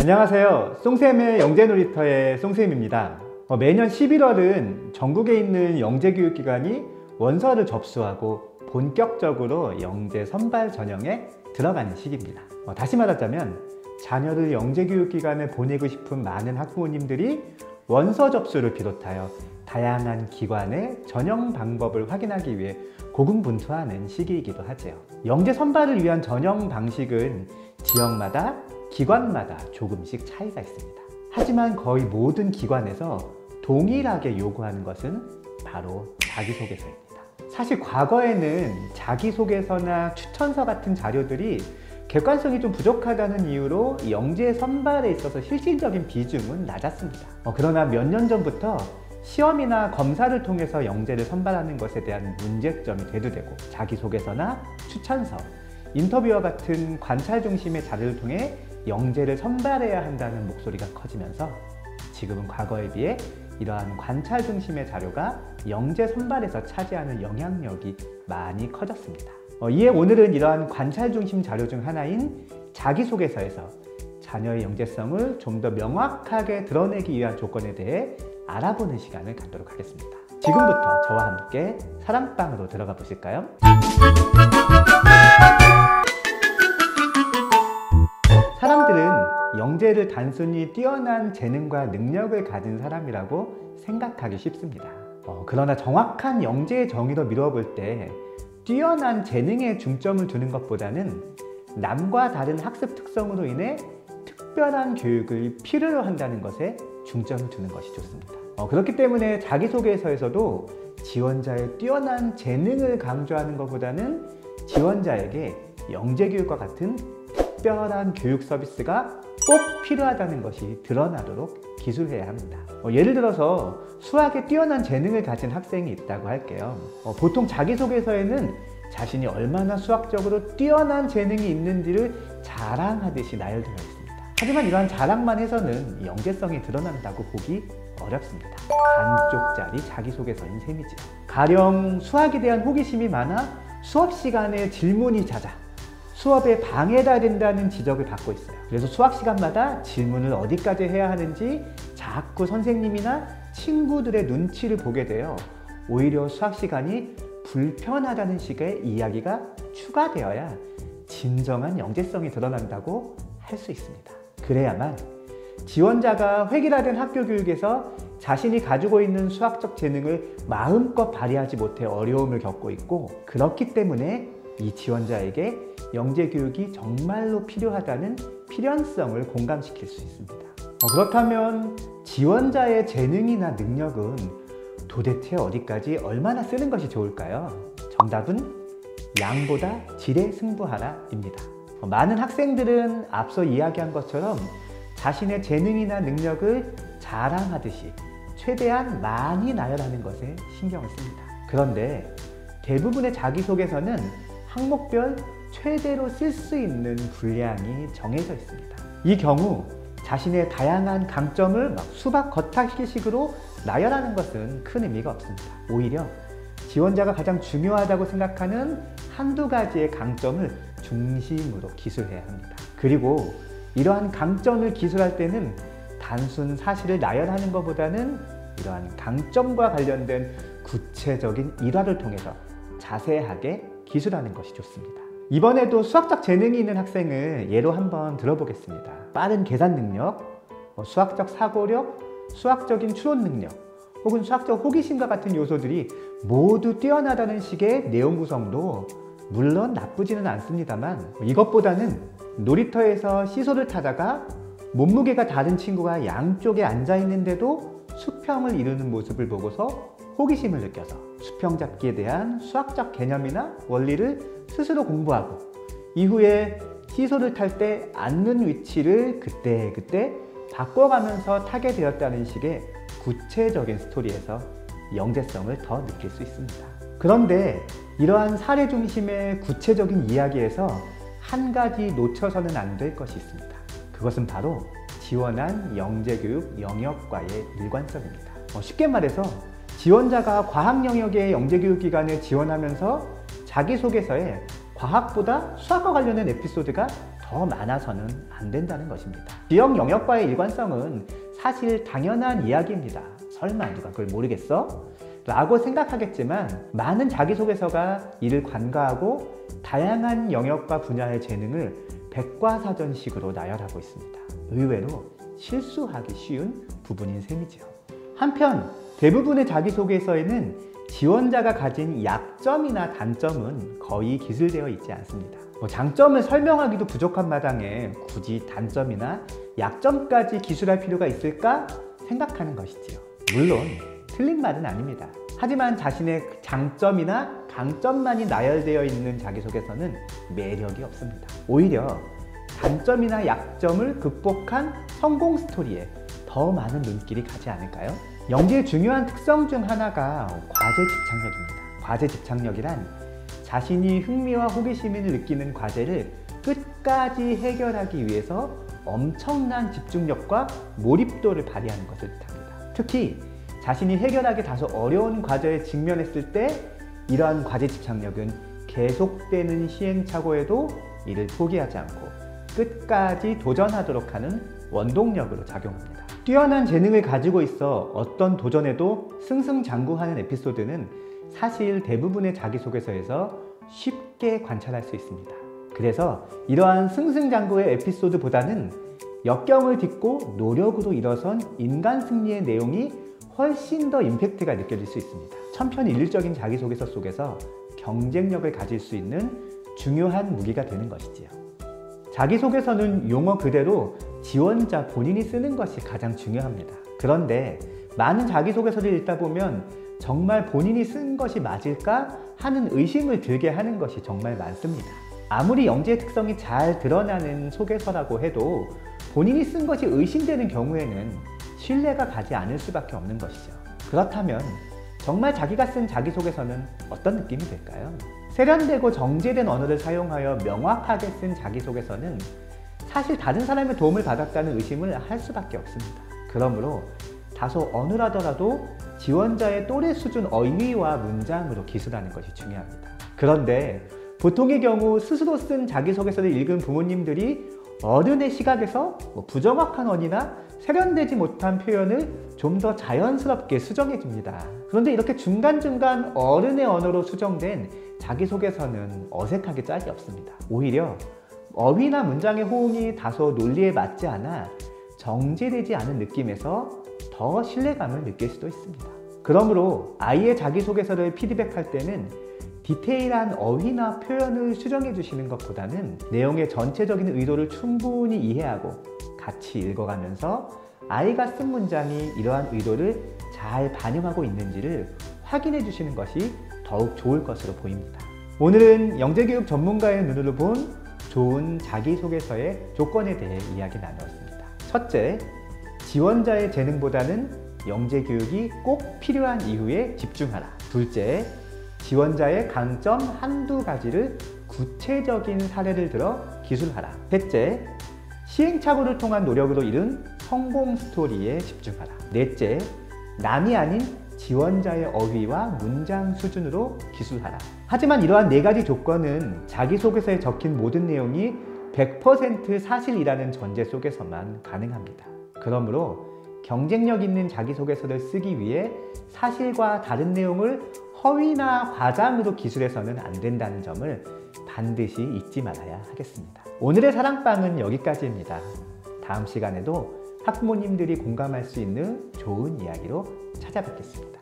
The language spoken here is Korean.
안녕하세요. 송쌤의 영재놀이터의 송쌤입니다. 매년 11월은 전국에 있는 영재교육기관이 원서를 접수하고 본격적으로 영재 선발 전형에 들어가는 시기입니다. 다시 말하자면 자녀를 영재교육기관에 보내고 싶은 많은 학부모님들이 원서 접수를 비롯하여 다양한 기관의 전형 방법을 확인하기 위해 고군분투하는 시기이기도 하죠. 영재 선발을 위한 전형 방식은 지역마다 기관마다 조금씩 차이가 있습니다. 하지만 거의 모든 기관에서 동일하게 요구하는 것은 바로 자기소개서입니다. 사실 과거에는 자기소개서나 추천서 같은 자료들이 객관성이 좀 부족하다는 이유로 영재 선발에 있어서 실질적인 비중은 낮았습니다. 그러나 몇 년 전부터 시험이나 검사를 통해서 영재를 선발하는 것에 대한 문제점이 대두되고 자기소개서나 추천서, 인터뷰와 같은 관찰 중심의 자료를 통해 영재를 선발해야 한다는 목소리가 커지면서 지금은 과거에 비해 이러한 관찰 중심의 자료가 영재 선발에서 차지하는 영향력이 많이 커졌습니다. 이에 오늘은 이러한 관찰 중심 자료 중 하나인 자기소개서에서 자녀의 영재성을 좀 더 명확하게 드러내기 위한 조건에 대해 알아보는 시간을 갖도록 하겠습니다. 지금부터 저와 함께 사랑방으로 들어가 보실까요? 사람들은 영재를 단순히 뛰어난 재능과 능력을 가진 사람이라고 생각하기 쉽습니다. 그러나 정확한 영재의 정의로 미뤄볼 때 뛰어난 재능에 중점을 두는 것보다는 남과 다른 학습 특성으로 인해 특별한 교육을 필요로 한다는 것에 중점을 두는 것이 좋습니다. 그렇기 때문에 자기소개서에서도 지원자의 뛰어난 재능을 강조하는 것보다는 지원자에게 영재교육과 같은 특별한 교육 서비스가 꼭 필요하다는 것이 드러나도록 기술해야 합니다. 예를 들어서 수학에 뛰어난 재능을 가진 학생이 있다고 할게요. 보통 자기소개서에는 자신이 얼마나 수학적으로 뛰어난 재능이 있는지를 자랑하듯이 나열되어 있습니다. 하지만 이러한 자랑만 해서는 영재성이 드러난다고 보기 어렵습니다. 반쪽짜리 자기소개서인 셈이죠. 가령 수학에 대한 호기심이 많아 수업 시간에 질문이 잦아 수업에 방해가 된다는 지적을 받고 있어요. 그래서 수학 시간마다 질문을 어디까지 해야 하는지 자꾸 선생님이나 친구들의 눈치를 보게 되어 오히려 수학 시간이 불편하다는 식의 이야기가 추가되어야 진정한 영재성이 드러난다고 할 수 있습니다. 그래야만 지원자가 획일화된 학교 교육에서 자신이 가지고 있는 수학적 재능을 마음껏 발휘하지 못해 어려움을 겪고 있고, 그렇기 때문에 이 지원자에게 영재교육이 정말로 필요하다는 필연성을 공감시킬 수 있습니다. 그렇다면 지원자의 재능이나 능력은 도대체 어디까지 얼마나 쓰는 것이 좋을까요? 정답은 양보다 질에 승부하라입니다. 많은 학생들은 앞서 이야기한 것처럼 자신의 재능이나 능력을 자랑하듯이 최대한 많이 나열하는 것에 신경을 씁니다. 그런데 대부분의 자기소개서는 항목별 최대로 쓸 수 있는 분량이 정해져 있습니다. 이 경우 자신의 다양한 강점을 수박 겉핥기식으로 나열하는 것은 큰 의미가 없습니다. 오히려 지원자가 가장 중요하다고 생각하는 한두 가지의 강점을 중심으로 기술해야 합니다. 그리고 이러한 강점을 기술할 때는 단순 사실을 나열하는 것보다는 이러한 강점과 관련된 구체적인 일화를 통해서 자세하게 기술하는 것이 좋습니다. 이번에도 수학적 재능이 있는 학생을 예로 한번 들어보겠습니다. 빠른 계산 능력, 수학적 사고력, 수학적인 추론 능력, 혹은 수학적 호기심과 같은 요소들이 모두 뛰어나다는 식의 내용 구성도 물론 나쁘지는 않습니다만, 이것보다는 놀이터에서 시소를 타다가 몸무게가 다른 친구가 양쪽에 앉아 있는데도 수평을 이루는 모습을 보고서 호기심을 느껴서 수평 잡기에 대한 수학적 개념이나 원리를 스스로 공부하고, 이후에 시소를 탈 때 앉는 위치를 그때그때 바꿔가면서 타게 되었다는 식의 구체적인 스토리에서 영재성을 더 느낄 수 있습니다. 그런데 이러한 사례 중심의 구체적인 이야기에서 한 가지 놓쳐서는 안 될 것이 있습니다. 그것은 바로 지원한 영재교육 영역과의 일관성입니다. 쉽게 말해서 지원자가 과학 영역의 영재교육기관에 지원하면서 자기소개서에 과학보다 수학과 관련된 에피소드가 더 많아서는 안 된다는 것입니다. 지역 영역과의 일관성은 사실 당연한 이야기입니다. 설마 누가 그걸 모르겠어? 라고 생각하겠지만 많은 자기소개서가 이를 관가하고 다양한 영역과 분야의 재능을 백과사전식으로 나열하고 있습니다. 의외로 실수하기 쉬운 부분인 셈이죠. 한편 대부분의 자기소개서에는 지원자가 가진 약점이나 단점은 거의 기술되어 있지 않습니다. 장점을 설명하기도 부족한 마당에 굳이 단점이나 약점까지 기술할 필요가 있을까 생각하는 것이지요. 물론 틀린 말은 아닙니다. 하지만 자신의 장점이나 강점만이 나열되어 있는 자기소개서는 매력이 없습니다. 오히려 단점이나 약점을 극복한 성공 스토리에 더 많은 눈길이 가지 않을까요? 영재의 중요한 특성 중 하나가 과제 집착력입니다. 과제 집착력이란 자신이 흥미와 호기심을 느끼는 과제를 끝까지 해결하기 위해서 엄청난 집중력과 몰입도를 발휘하는 것을 뜻합니다. 특히 자신이 해결하기 다소 어려운 과제에 직면했을 때 이러한 과제 집착력은 계속되는 시행착오에도 이를 포기하지 않고 끝까지 도전하도록 하는 원동력으로 작용합니다. 뛰어난 재능을 가지고 있어 어떤 도전에도 승승장구하는 에피소드는 사실 대부분의 자기소개서에서 쉽게 관찰할 수 있습니다. 그래서 이러한 승승장구의 에피소드보다는 역경을 딛고 노력으로 일어선 인간 승리의 내용이 훨씬 더 임팩트가 느껴질 수 있습니다. 천편일률적인 자기소개서 속에서 경쟁력을 가질 수 있는 중요한 무기가 되는 것이지요. 자기소개서는 용어 그대로 지원자 본인이 쓰는 것이 가장 중요합니다. 그런데 많은 자기소개서를 읽다 보면 정말 본인이 쓴 것이 맞을까 하는 의심을 들게 하는 것이 정말 많습니다. 아무리 영재의 특성이 잘 드러나는 소개서라고 해도 본인이 쓴 것이 의심되는 경우에는 신뢰가 가지 않을 수밖에 없는 것이죠. 그렇다면 정말 자기가 쓴 자기소개서는 어떤 느낌이 될까요? 세련되고 정제된 언어를 사용하여 명확하게 쓴 자기소개서는 사실 다른 사람의 도움을 받았다는 의심을 할 수밖에 없습니다. 그러므로 다소 어눌하더라도 지원자의 또래 수준 어휘와 문장으로 기술하는 것이 중요합니다. 그런데 보통의 경우 스스로 쓴 자기소개서를 읽은 부모님들이 어른의 시각에서 부정확한 언어나 세련되지 못한 표현을 좀 더 자연스럽게 수정해 줍니다. 그런데 이렇게 중간중간 어른의 언어로 수정된 자기소개서는 어색하게 짝이 없습니다. 오히려 어휘나 문장의 호응이 다소 논리에 맞지 않아 정제되지 않은 느낌에서 더 신뢰감을 느낄 수도 있습니다. 그러므로 아이의 자기소개서를 피드백할 때는 디테일한 어휘나 표현을 수정해 주시는 것보다는 내용의 전체적인 의도를 충분히 이해하고 같이 읽어가면서 아이가 쓴 문장이 이러한 의도를 잘 반영하고 있는지를 확인해 주시는 것이 더욱 좋을 것으로 보입니다. 오늘은 영재교육 전문가의 눈으로 본 좋은 자기소개서의 조건에 대해 이야기 나누었습니다. 첫째, 지원자의 재능보다는 영재교육이 꼭 필요한 이유에 집중하라. 둘째, 지원자의 강점 한두 가지를 구체적인 사례를 들어 기술하라. 셋째, 시행착오를 통한 노력으로 이룬 성공 스토리에 집중하라. 넷째, 남이 아닌 지원자의 어휘와 문장 수준으로 기술하라. 하지만 이러한 네 가지 조건은 자기소개서에 적힌 모든 내용이 100% 사실이라는 전제 속에서만 가능합니다. 그러므로 경쟁력 있는 자기소개서를 쓰기 위해 사실과 다른 내용을 허위나 과장으로 기술해서는 안 된다는 점을 반드시 잊지 말아야 하겠습니다. 오늘의 사랑방은 여기까지입니다. 다음 시간에도 학부모님들이 공감할 수 있는 좋은 이야기로 찾아뵙겠습니다.